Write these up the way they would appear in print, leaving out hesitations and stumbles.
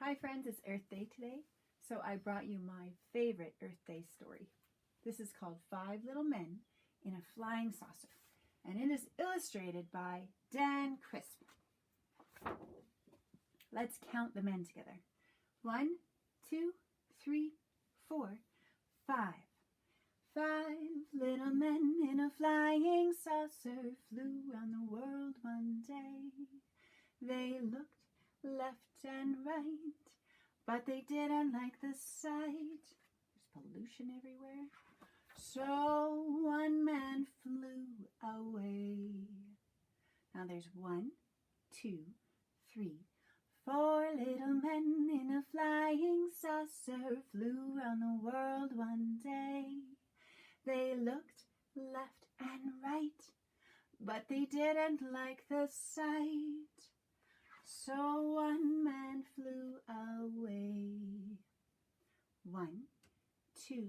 Hi friends, it's Earth Day today, so I brought you my favorite Earth Day story. This is called 5 Little Men in a Flying Saucer, and it is illustrated by Dan Crisp. Let's count the men together. 1, 2, 3, 4, 5. 5 little men in a flying saucer flew around the world one day. They looked left and right, but they didn't like the sight. There's pollution everywhere. So one man flew away. Now there's 1, 2, 3, 4 little men in a flying saucer flew around the world one day. They looked left and right, but they didn't like the sight. So one man flew away. 1, 2,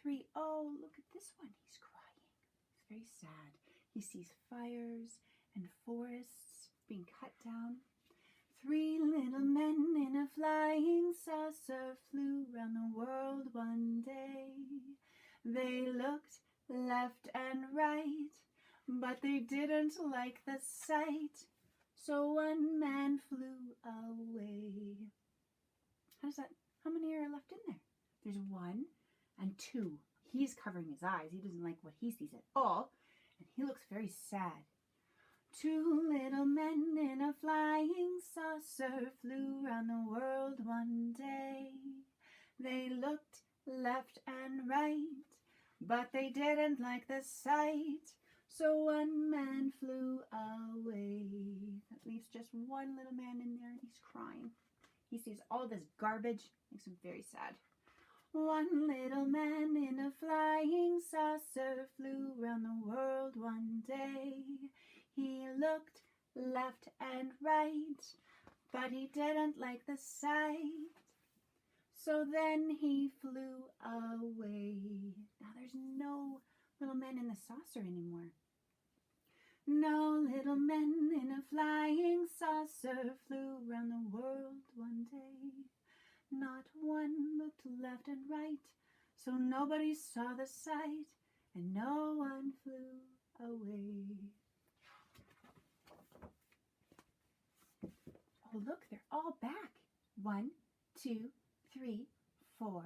3. Oh, look at this one. He's crying. He's very sad. He sees fires and forests being cut down. 3 little men in a flying saucer flew around the world one day. They looked left and right, but they didn't like the sight. So one man flew away. How many are left in there? There's 1 and 2. He's covering his eyes. He doesn't like what he sees at all, and he looks very sad. 2 little men in a flying saucer flew around the world one day. They looked left and right, but they didn't like the sight. So one man flew away. That leaves just one little man in there, and he's crying. He sees all this garbage, makes him very sad. 1 little man in a flying saucer flew around the world one day. He looked left and right, but he didn't like the sight. So then he flew away. Now there's no little men in the saucer anymore. No little men in a flying saucer flew around the world one day. Not one looked left and right, so nobody saw the sight, and no one flew away. Oh, look, they're all back. 1, 2, 3, 4,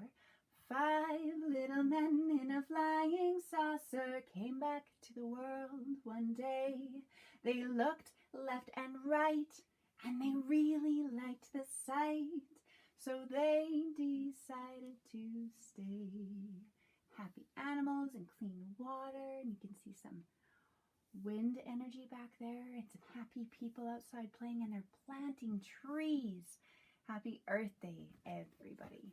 5 little men in a flying saucer came back to the world one day. They looked left and right, and they really liked the sight, so they decided to stay. Happy animals and clean water, and you can see some wind energy back there, and some happy people outside playing, and they're planting trees. Happy Earth Day, everybody.